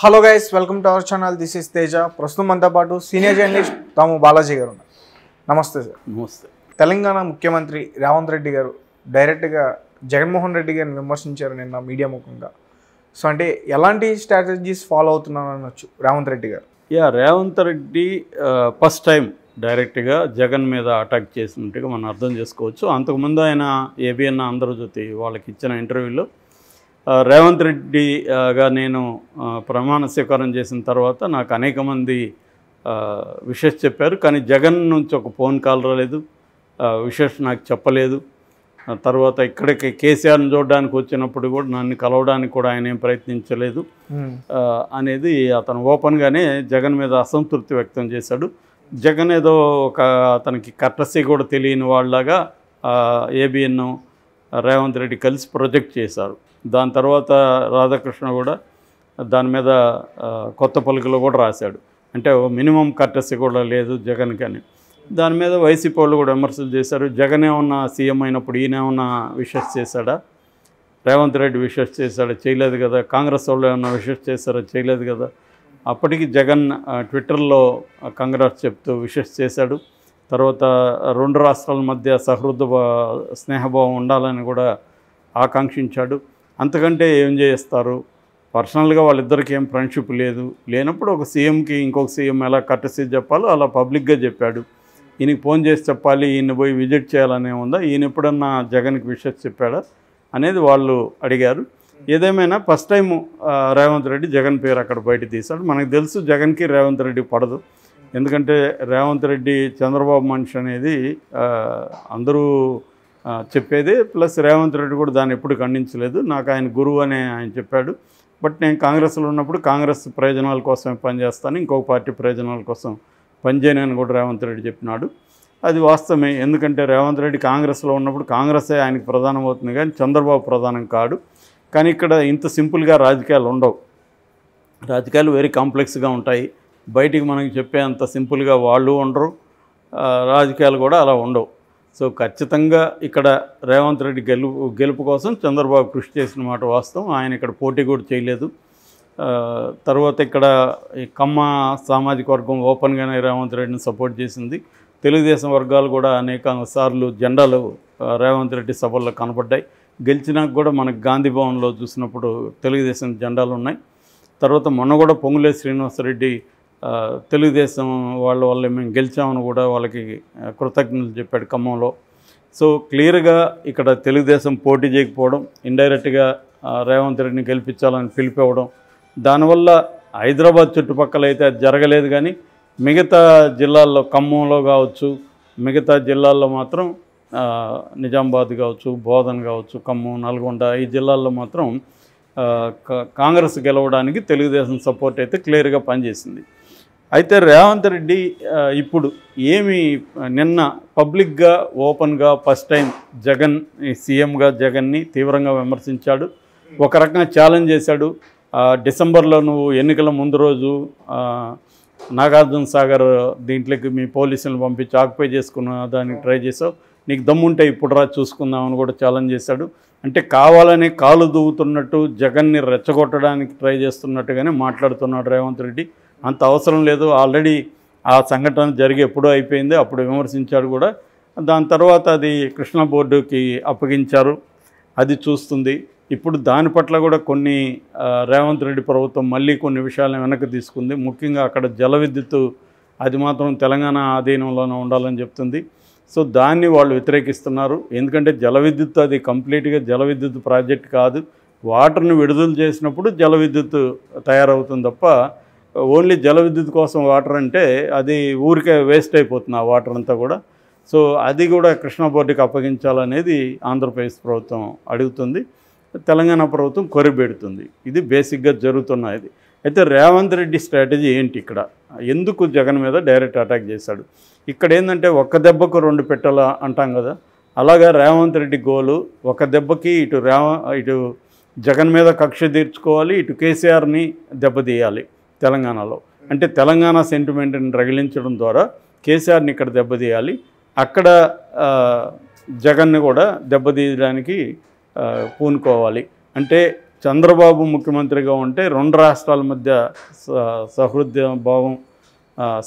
Hello guys, welcome to our channel. This is Teja. ప్రస్తుతం మనతో పాటు సీనియర్ జర్నలిస్ట్ తాము బాలాజీ గారు ఉన్నారు. నమస్తే సార్. నమస్తే. తెలంగాణ ముఖ్యమంత్రి రేవంత్ రెడ్డి గారు డైరెక్ట్గా జగన్మోహన్ రెడ్డి గారిని విమర్శించారు నిన్న మీడియా ముఖంగా. సో అంటే ఎలాంటి స్ట్రాటజీస్ ఫాలో అవుతున్నారు అనొచ్చు రేవంత్ రెడ్డి గారు? రేవంత్ రెడ్డి ఫస్ట్ టైం డైరెక్ట్గా జగన్ మీద అటాక్ చేసినట్టుగా మనం అర్థం చేసుకోవచ్చు. అంతకుముందు ఆయన ఏబిఎన్ ఆంధ్రజ్యోతి వాళ్ళకి ఇచ్చిన ఇంటర్వ్యూలో రేవంత్ రెడ్డిగా నేను ప్రమాణ స్వీకారం చేసిన తర్వాత నాకు అనేక మంది విషెస్ చెప్పారు, కానీ జగన్ నుంచి ఒక ఫోన్ కాల్ రాలేదు, విషెస్ నాకు చెప్పలేదు. తర్వాత ఇక్కడికి కేసీఆర్ని చూడడానికి వచ్చినప్పుడు కూడా నన్ను కలవడానికి కూడా ఆయన ఏం ప్రయత్నించలేదు అనేది అతను ఓపెన్గానే జగన్ మీద అసంతృప్తి వ్యక్తం చేశాడు. జగన్ ఏదో ఒక అతనికి కర్టసీ కూడా తెలియని వాళ్ళలాగా ఏబిఎన్ రేవంత్ రెడ్డి కలిసి ప్రొజెక్ట్ చేశారు. దాని తర్వాత రాధాకృష్ణ కూడా దాని మీద కొత్త పలుకులో కూడా రాశాడు. అంటే మినిమం కర్టసీ కూడా లేదు జగన్ కానీ. దాని మీద వైసీపీ వాళ్ళు కూడా విమర్శలు చేశారు. జగన్ ఏమన్నా సీఎం అయినప్పుడు ఈయన ఏమన్నా విషెస్ చేశాడా, రేవంత్ రెడ్డి విషెస్ చేశాడా? చేయలేదు కదా. కాంగ్రెస్ వాళ్ళు ఏమన్నా విషెస్ చేశారా? చేయలేదు కదా. అప్పటికి జగన్ ట్విట్టర్లో కాంగ్రెస్ చెప్తూ విషెస్ చేశాడు. తర్వాత రెండు రాష్ట్రాల మధ్య సహృద స్నేహభావం ఉండాలని కూడా ఆకాంక్షించాడు. అంతకంటే ఏం చేస్తారు? పర్సనల్గా వాళ్ళిద్దరికీ ఏం ఫ్రెండ్షిప్ లేనప్పుడు ఒక సీఎంకి ఇంకొక సీఎం ఎలా కర్టసీ చెప్పాలో అలా పబ్లిక్గా చెప్పాడు. ఈయనకి ఫోన్ చేసి చెప్పాలి, ఈయన పోయి విజిట్ చేయాలనే ఉందా, ఈయన ఎప్పుడన్నా జగన్కి విషెస్ చెప్పాడా అనేది వాళ్ళు అడిగారు. ఏదేమైనా ఫస్ట్ టైం రేవంత్ రెడ్డి జగన్ పేరు అక్కడ బయట తీశాడు. మనకు తెలుసు జగన్కి రేవంత్ రెడ్డి పడదు. ఎందుకంటే రేవంత్ రెడ్డి చంద్రబాబు మనిషి అనేది అందరూ చెప్పేది. ప్లస్ రేవంత్ రెడ్డి కూడా దాన్ని ఎప్పుడు ఖండించలేదు. నాకు ఆయన గురువు అని ఆయన చెప్పాడు. బట్ నేను కాంగ్రెస్లో ఉన్నప్పుడు కాంగ్రెస్ ప్రయోజనాల కోసం పనిచేస్తాను, ఇంకొక పార్టీ ప్రయోజనాల కోసం పనిచేయనని కూడా రేవంత్ రెడ్డి చెప్పినాడు. అది వాస్తవమే. ఎందుకంటే రేవంత్ రెడ్డి కాంగ్రెస్లో ఉన్నప్పుడు కాంగ్రెసే ఆయనకి ప్రధానం అవుతుంది, కానీ చంద్రబాబు ప్రధానం కాడు. కానీ ఇక్కడ ఇంత సింపుల్గా రాజకీయాలు ఉండవు. రాజకీయాలు వెరీ కాంప్లెక్స్గా ఉంటాయి. బయటికి మనకి చెప్పే అంత సింపుల్గా వాళ్ళు ఉండరు, రాజకీయాలు కూడా అలా ఉండవు. సో ఖచ్చితంగా ఇక్కడ రేవంత్ రెడ్డి గెలుపు కోసం చంద్రబాబు కృషి చేసిన మాట వాస్తవం. ఆయన ఇక్కడ పోటీ కూడా చేయలేదు. తర్వాత ఇక్కడ ఈ కమ్మ సామాజిక వర్గం ఓపెన్గానే రేవంత్ రెడ్డిని సపోర్ట్ చేసింది. తెలుగుదేశం వర్గాలు కూడా అనేక సార్లు జెండాలు రేవంత్ రెడ్డి సభల్లో కనపడ్డాయి. గెలిచినాక కూడా మనకు గాంధీ భవన్లో చూసినప్పుడు తెలుగుదేశం జెండాలు ఉన్నాయి. తర్వాత మొన్న కూడా పొంగులేటి శ్రీనివాసరెడ్డి తెలుగుదేశం వల్ల మేము గెలిచామని కూడా వాళ్ళకి కృతజ్ఞతలు చెప్పాడు ఖమ్మంలో. సో క్లియర్గా ఇక్కడ తెలుగుదేశం పోటీ చేయకపోవడం, ఇండైరెక్ట్గా రేవంత్ రెడ్డిని గెలిపించాలని పిలిపివ్వడం, దానివల్ల హైదరాబాద్ చుట్టుపక్కల అయితే అది జరగలేదు. కానీ మిగతా జిల్లాల్లో ఖమ్మంలో కావచ్చు, మిగతా జిల్లాల్లో మాత్రం నిజామాబాద్ కావచ్చు, బోధన్ కావచ్చు, ఖమ్మం, నల్గొండ ఈ జిల్లాల్లో మాత్రం కాంగ్రెస్ గెలవడానికి తెలుగుదేశం సపోర్ట్ అయితే క్లియర్గా పనిచేసింది. అయితే రేవంత్ రెడ్డి ఇప్పుడు నిన్న పబ్లిక్గా ఓపెన్గా ఫస్ట్ టైం జగన్ సీఎంగా జగన్ని తీవ్రంగా విమర్శించాడు. ఒక రకంగా ఛాలెంజ్ చేశాడు. డిసెంబర్లో నువ్వు ఎన్నికల ముందు రోజు నాగార్జున సాగర్ దీంట్లోకి మీ పోలీసులను పంపించి ఆక్యుపై చేసుకున్న దానికి ట్రై చేసావు, నీకు దమ్ముంటే ఇప్పుడు రా చూసుకుందామని కూడా ఛాలెంజ్ చేశాడు. అంటే కావాలని కాలు దూవుతున్నట్టు జగన్ని రెచ్చగొట్టడానికి ట్రై చేస్తున్నట్టుగానే మాట్లాడుతున్నాడు రేవంత్ రెడ్డి. అంత అవసరం లేదు, ఆల్రెడీ ఆ సంఘటన జరిగి ఎప్పుడూ అయిపోయింది, అప్పుడు విమర్శించాడు కూడా. దాని తర్వాత అది కృష్ణా బోర్డుకి అప్పగించారు, అది చూస్తుంది. ఇప్పుడు దాని పట్ల కూడా కొన్ని రేవంత్ రెడ్డి ప్రభుత్వం మళ్ళీ కొన్ని విషయాలను వెనక్కి తీసుకుంది. ముఖ్యంగా అక్కడ జల విద్యుత్తు అది మాత్రం తెలంగాణ ఆధీనంలోనే ఉండాలని చెప్తుంది. సో దాన్ని వాళ్ళు వ్యతిరేకిస్తున్నారు. ఎందుకంటే జల విద్యుత్ అది కంప్లీట్గా జల విద్యుత్ ప్రాజెక్ట్ కాదు. వాటర్ని విడుదల చేసినప్పుడు జల విద్యుత్ తయారవుతుంది తప్ప ఓన్లీ జల విద్యుత్ కోసం వాటర్ అంటే అది ఊరికే వేస్ట్ అయిపోతుంది ఆ వాటర్ అంతా కూడా. సో అది కూడా కృష్ణా బోర్డుకి అప్పగించాలనేది ఆంధ్రప్రదేశ్ ప్రభుత్వం అడుగుతుంది, తెలంగాణ ప్రభుత్వం కొరిబెడుతుంది. ఇది బేసిక్గా జరుగుతున్నది. అయితే రేవంత్ రెడ్డి స్ట్రాటజీ ఏంటి ఇక్కడ? ఎందుకు జగన్ మీద డైరెక్ట్ అటాక్ చేశాడు? ఇక్కడ ఏంటంటే ఒక్క దెబ్బకు రెండు పెట్టాల అంటాం కదా, అలాగా రేవంత్ రెడ్డి గోలు ఒక దెబ్బకి ఇటు జగన్ మీద కక్ష తీర్చుకోవాలి, ఇటు కేసీఆర్ని దెబ్బతీయాలి తెలంగాణలో. అంటే తెలంగాణ సెంటిమెంట్ని రగిలించడం ద్వారా కేసీఆర్ని ఇక్కడ దెబ్బతీయాలి, అక్కడ జగన్ని కూడా దెబ్బతీయడానికి పూనుకోవాలి. అంటే చంద్రబాబు ముఖ్యమంత్రిగా ఉంటే రెండు రాష్ట్రాల మధ్య సహృదయ భావం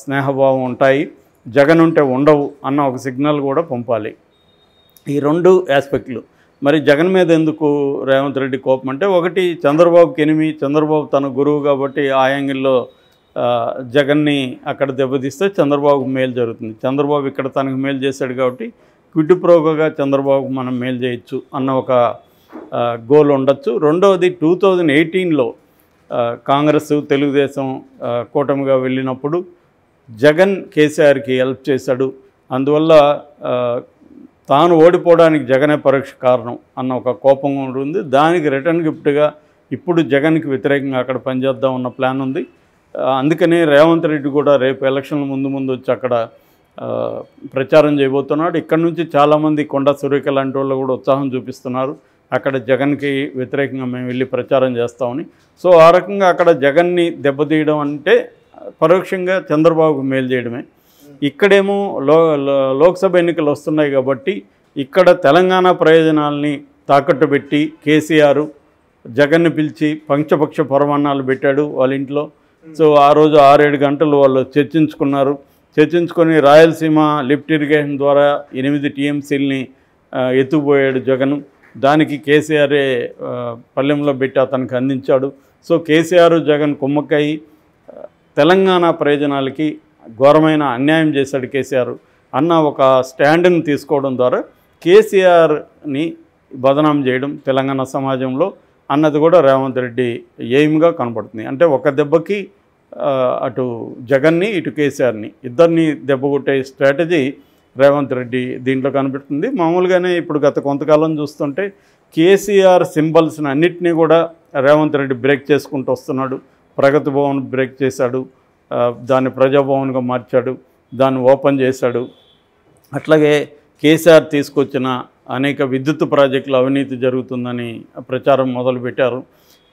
స్నేహభావం ఉంటాయి, జగన్ ఉంటే ఉండవు అన్న ఒక సిగ్నల్ కూడా పంపాలి. ఈ రెండు ఆస్పెక్ట్లు. మరి జగన్ మీద ఎందుకు రేవంత్ రెడ్డి కోపం అంటే, ఒకటి చంద్రబాబుకి ఎనిమి, చంద్రబాబు తన గురువు కాబట్టి ఆ యాంగిల్లో జగన్ని అక్కడ దెబ్బతీస్తే చంద్రబాబుకు మేలు జరుగుతుంది. చంద్రబాబు ఇక్కడ తనకు మేలు చేశాడు కాబట్టి క్విడ్ ప్రోగా చంద్రబాబుకు మనం మేలు చేయొచ్చు అన్న ఒక గోల్ ఉండొచ్చు. రెండవది 2018లో కాంగ్రెస్ తెలుగుదేశం కూటమిగా వెళ్ళినప్పుడు జగన్ కేసీఆర్కి హెల్ప్ చేశాడు, అందువల్ల తాను ఓడిపోవడానికి జగనే పరోక్ష కారణం అన్న ఒక కోపం ఉంటుంది. దానికి రిటర్న్ గిఫ్ట్గా ఇప్పుడు జగన్కి వ్యతిరేకంగా అక్కడ పనిచేద్దాం ఉన్న ప్లాన్ ఉంది. అందుకనే రేవంత్ రెడ్డి కూడా రేపు ఎలక్షన్ల ముందు వచ్చి అక్కడ ప్రచారం చేయబోతున్నాడు. ఇక్కడ నుంచి చాలామంది కొండా సురేఖ లాంటి వాళ్ళు కూడా ఉత్సాహం చూపిస్తున్నారు, అక్కడ జగన్కి వ్యతిరేకంగా మేము వెళ్ళి ప్రచారం చేస్తామని. సో ఆ రకంగా అక్కడ జగన్ని దెబ్బతీయడం అంటే పరోక్షంగా చంద్రబాబుకు మేలు చేయడమే. ఇక్కడేమో లోక్సభ ఎన్నికలు వస్తున్నాయి కాబట్టి ఇక్కడ తెలంగాణ ప్రయోజనాల్ని తాకట్టు పెట్టి కేసీఆర్ జగన్ని పిలిచి పంచపక్ష పరమాన్నాలు పెట్టాడు వాళ్ళ ఇంట్లో. సో ఆ రోజు 6-7 గంటలు వాళ్ళు చర్చించుకొని రాయలసీమ లిఫ్ట్ ఇరిగేషన్ ద్వారా 8 టీఎంసీలని ఎత్తుకుపోయాడు జగన్. దానికి కేసీఆరే పల్లెంలో పెట్టి అతనికి అందించాడు. సో కేసీఆర్ జగన్ కుమ్మక్కయి తెలంగాణ ప్రయోజనాలకి ఘోరమైన అన్యాయం చేశాడు కేసీఆర్ అన్న ఒక స్టాండ్ని తీసుకోవడం ద్వారా కేసీఆర్ని బదనాం చేయడం తెలంగాణ సమాజంలో అన్నది కూడా రేవంత్ రెడ్డి ఎయిమ్గా కనబడుతుంది. అంటే ఒక దెబ్బకి అటు జగన్ని ఇటు కేసీఆర్ని ఇద్దరిని దెబ్బ కొట్టే స్ట్రాటజీ రేవంత్ రెడ్డి దీంట్లో కనిపిస్తుంది. మామూలుగానే ఇప్పుడు గత కొంతకాలం చూస్తుంటే కేసీఆర్ సింబల్స్ని అన్నిటినీ కూడా రేవంత్ రెడ్డి బ్రేక్ చేసుకుంటూ వస్తున్నాడు. ప్రగతి భవన్ బ్రేక్ చేశాడు, దాన్ని ప్రజాభవన్గా మార్చాడు, దాన్ని ఓపెన్ చేశాడు. అట్లాగే కేసీఆర్ తీసుకొచ్చిన అనేక విద్యుత్ ప్రాజెక్టులు అవినీతి జరుగుతుందని ప్రచారం మొదలుపెట్టారు.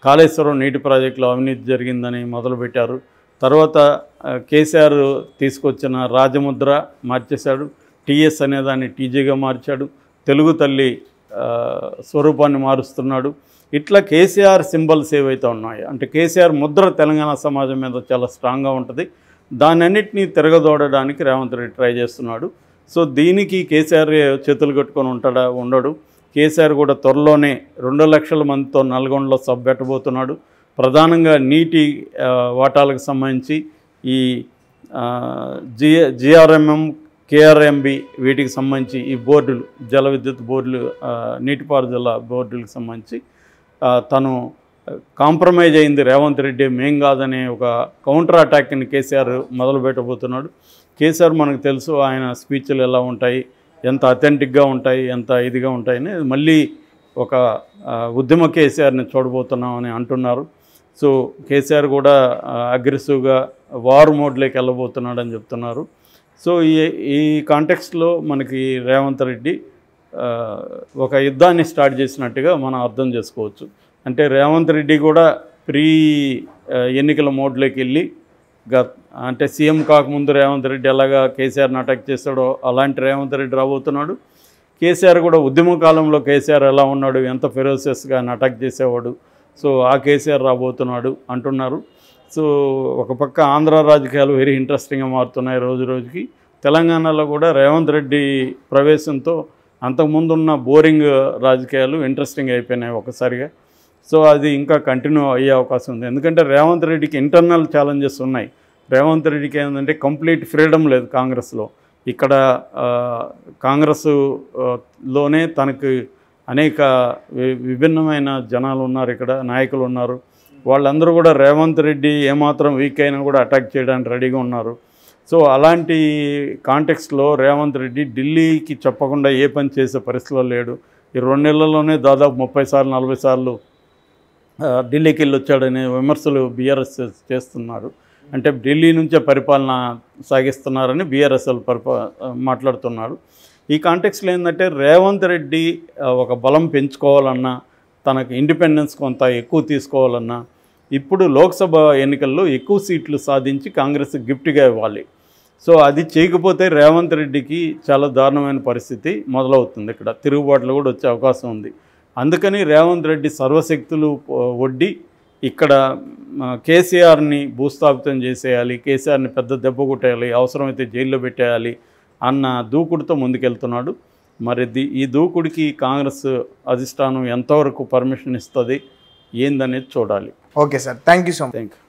కాళేశ్వరం నీటి ప్రాజెక్టులో అవినీతి జరిగిందని మొదలుపెట్టారు. తర్వాత కేసీఆర్ తీసుకొచ్చిన రాజముద్ర మార్చేశాడు, టీఎస్ అనేదాన్ని టీజీగా మార్చాడు, తెలుగు తల్లి స్వరూపాన్ని మారుస్తున్నాడు. ఇట్లా కేసీఆర్ సింబల్స్ ఏవైతే ఉన్నాయో అంటే కేసీఆర్ ముద్ర తెలంగాణ సమాజం మీద చాలా స్ట్రాంగ్గా ఉంటుంది. దాన్ని అన్నింటినీ తిరగదోడడానికి రేవంత్ రెడ్డి ట్రై చేస్తున్నాడు. సో దీనికి కేసీఆర్ చేతులు కట్టుకొని ఉండడు. కేసీఆర్ కూడా త్వరలోనే 2 లక్షల మందితో నల్గొండలో సభ పెట్టబోతున్నాడు. ప్రధానంగా నీటి వాటాలకు సంబంధించి ఈ జిఆర్ఎంఎం, కేఆర్ఎంబి వీటికి సంబంధించి ఈ బోర్డులు, జల విద్యుత్ బోర్డులు, నీటిపారుదల బోర్డులకు సంబంధించి తను కాంప్రమైజ్ అయింది రేవంత్ రెడ్డి మేం కాదనే ఒక కౌంటర్ అటాక్ని కేసీఆర్ మొదలు పెట్టబోతున్నాడు. కేసీఆర్ మనకు తెలుసు ఆయన స్పీచ్లు ఎలా ఉంటాయి, ఎంత అథెంటిక్గా ఉంటాయి, ఎంత ఇదిగా ఉంటాయని మళ్ళీ ఒక ఉద్యమ కేసీఆర్ని చూడబోతున్నామని అంటున్నారు. సో కేసీఆర్ కూడా అగ్రెసివ్గా వార్ మోడ్లోకి వెళ్ళబోతున్నాడని చెప్తున్నారు. సో ఈ కాంటెక్స్ట్లో మనకి రేవంత్ రెడ్డి ఒక యుద్ధాన్ని స్టార్ట్ చేసినట్టుగా మనం అర్థం చేసుకోవచ్చు. అంటే రేవంత్ రెడ్డి కూడా ప్రీ ఎన్నికల మోడ్లోకి వెళ్ళి అంటే సీఎం కాకముందు రేవంత్ రెడ్డి ఎలాగా కేసీఆర్ని అటాక్ చేశాడో అలాంటి రేవంత్ రెడ్డి రాబోతున్నాడు. కేసీఆర్ కూడా ఉద్యమ కాలంలో కేసీఆర్ ఎలా ఉన్నాడు, ఎంత ఫెరోసియస్గా ఆయన అటాక్ చేసేవాడు, సో ఆ కేసీఆర్ రాబోతున్నాడు అంటున్నారు. సో ఒక పక్క ఆంధ్ర రాజకీయాలు వెరీ ఇంట్రెస్టింగ్గా మారుతున్నాయి రోజు రోజుకి. తెలంగాణలో కూడా రేవంత్ రెడ్డి ప్రవేశంతో అంతకుముందున్న బోరింగ్ రాజకీయాలు ఇంట్రెస్టింగ్ అయిపోయినాయి ఒకసారిగా. సో అది ఇంకా కంటిన్యూ అయ్యే అవకాశం ఉంది. ఎందుకంటే రేవంత్ రెడ్డికి ఇంటర్నల్ ఛాలెంజెస్ ఉన్నాయి. రేవంత్ రెడ్డికి ఏంటంటే కంప్లీట్ ఫ్రీడమ్ లేదు కాంగ్రెస్లో. ఇక్కడ కాంగ్రెస్లోనే తనకు అనేక విభిన్నమైన జనాలు ఉన్నారు, ఇక్కడ నాయకులు ఉన్నారు. వాళ్ళందరూ కూడా రేవంత్ రెడ్డి ఏమాత్రం వీక్ అయినా కూడా అటాక్ చేయడానికి రెడీగా ఉన్నారు. సో అలాంటి కాంటెక్స్ట్లో రేవంత్ రెడ్డి ఢిల్లీకి చెప్పకుండా ఏ పని చేసే పరిస్థితిలో లేడు. ఈ 2 నెలల్లోనే దాదాపు 30 సార్లు 40 సార్లు ఢిల్లీకి వెళ్ళి వచ్చాడనే విమర్శలు బీఆర్ఎస్ చేస్తున్నారు. అంటే ఢిల్లీ నుంచే పరిపాలన సాగిస్తున్నారని బీఆర్ఎస్ఎల్ మాట్లాడుతున్నారు. ఈ కాంటెక్స్లో ఏంటంటే రేవంత్ రెడ్డి ఒక బలం పెంచుకోవాలన్నా, తనకు ఇండిపెండెన్స్ కొంత ఎక్కువ తీసుకోవాలన్నా ఇప్పుడు లోక్సభ ఎన్నికల్లో ఎక్కువ సీట్లు సాధించి కాంగ్రెస్ గిఫ్ట్గా ఇవ్వాలి. సో అది చేయకపోతే రేవంత్ రెడ్డికి చాలా దారుణమైన పరిస్థితి మొదలవుతుంది. ఇక్కడ తిరుగుబాట్లు కూడా వచ్చే అవకాశం ఉంది. అందుకని రేవంత్ రెడ్డి సర్వశక్తులు ఒడ్డి ఇక్కడ కేసీఆర్ని భూస్థాపితం చేసేయాలి, కేసీఆర్ని పెద్ద దెబ్బ కొట్టేయాలి, అవసరమైతే జైల్లో పెట్టేయాలి అన్న దూకుడుతో ముందుకెళ్తున్నాడు. మరి ఈ దూకుడికి కాంగ్రెస్ అధిష్టానం ఎంతవరకు పర్మిషన్ ఇస్తుంది ఏందనేది చూడాలి. Okay sir, thank you so much. Thank you.